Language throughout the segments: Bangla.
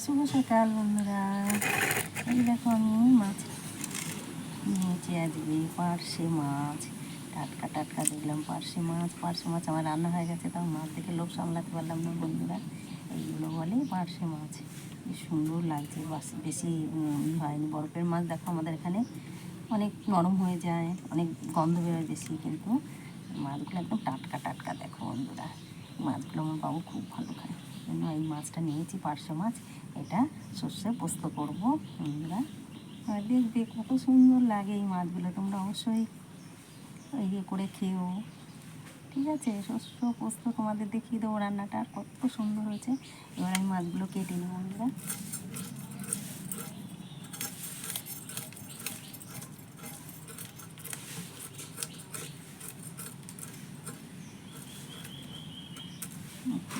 শুভ সকাল বন্ধুরা। এই দেখো আমি মাছ নিয়েছি আজকে, পার্শে মাছ, টাটকা টাটকা দেখলাম পার্শে মাছ আমার রান্না হয়ে গেছে। তাও মাছ দেখে লোভ সামলাতে পারলাম না বন্ধুরা। এইগুলো বলে পার্শে মাছ, বেশ সুন্দর লাগছে। বেশি হয়নি। বরফের মাছ দেখো আমাদের এখানে অনেক নরম হয়ে যায়, অনেক গন্ধ বেরোয় বেশি, কিন্তু মাছগুলো একদম টাটকা টাটকা দেখো বন্ধুরা। মাছগুলো আমার বাবু খুব ভালো খায়, জন্য এই মাছটা নিয়েছি, পার্শে মাছ। এটা সর্ষে পোস্ত করবো বন্ধুরা। দেখবে কত সুন্দর লাগে এই মাছগুলো। তোমরা অবশ্যই ইয়ে করে খেও, ঠিক আছে? শস্য পোস্ত তোমাদের দেখিয়ে দেবো রান্নাটা, আর কত সুন্দর হয়েছে। এবার আমি মাছগুলো কেটে নিই বন্ধুরা।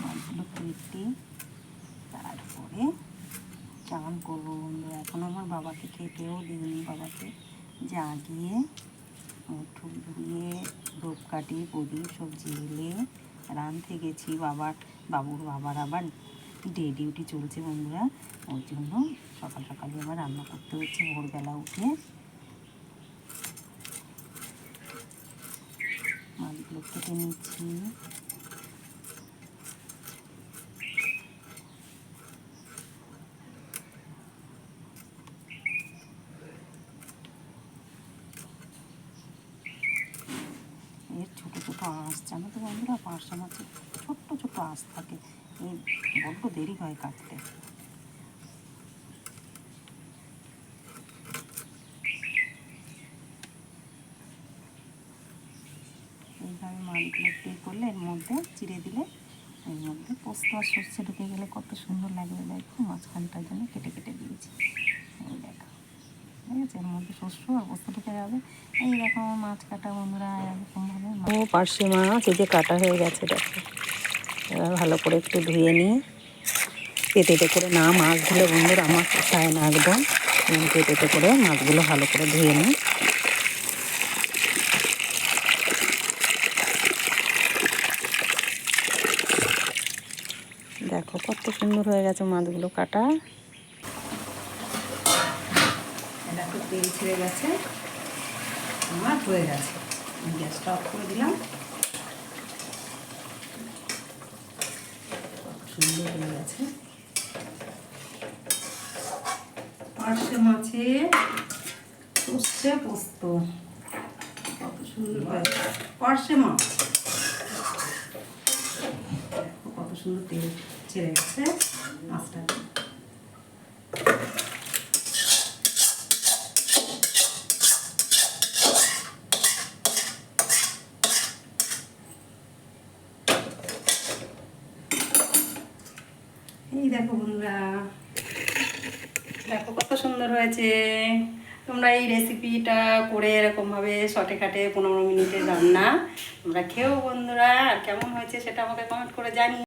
মাছগুলো কেটে তারপরে চান করবো বন্ধুরা। এখন আমার বাবাকে খেতেও দিইনি, বাবাকে জাগিয়ে মুঠো ধুয়ে ধূপকাঠি প্রদীপ সব জ্বেলে রাঁধতে গেছি। বাবুর বাবার আবার ডে ডিউটি চলছে বন্ধুরা, ওই জন্য সকাল সকালে আবার রান্না করতে হচ্ছে ভোরবেলা উঠে। মাছগুলো কেটে নিচ্ছি। এর ছোটো ছোটো আঁশ, জানো তো বন্ধুরা, পার্শে মাছের ছোট্ট ছোট্ট আঁশ থাকে, এই বড্ড দেরি হয় কাটতে। এইভাবে মাছগুলো ফ্রি করলে এর মধ্যে চিড়ে দিলে এর মধ্যে পোস্ত আর সর্ষে ঢুকে গেলে কত সুন্দর লাগবে। দেখো মাঝখানটার জন্য কেটে কেটে দিয়েছি, এই দেখো, ঠিক আছে? এর মধ্যে শস্য আর পোস্ত ঢুকে যাবে। এই দেখো আমার মাছ কাটা বন্ধুরা এরকমভাবে। ও পার্শে মাছ এই যে কাটা হয়ে গেছে, দেখো। এবার ভালো করে একটু ধুয়ে নিয়ে পেটেতে করে না মাছ ধুলে বন্ধুরা আমার কোথায় না, একদম পেটেতে করে মাছগুলো ভালো করে ধুয়ে নিই। দেখো কত সুন্দর হয়ে গেছে মাছগুলো কাটা। দেখো তেল ছেড়ে গেছে, আমার হয়ে গেছে। গ্যাসটা অফ করে দিলাম। সুন্দর হয়ে গেছে পার্শে মাছের সর্ষে পোস্ত, কত সুন্দর হয়েছে পার্শে মাছ। কত সুন্দর তেল ছেড়ে গেছে মাছটা। এই দেখো বন্ধুরা, দেখো কত সুন্দর হয়েছে। তোমরা এই রেসিপিটা করে এরকমভাবে শর্টে কাটে 15 মিনিটের রান্না তোমরা খেও বন্ধুরা। আর কেমন হয়েছে সেটা আমাকে কমেন্ট করে জানিও।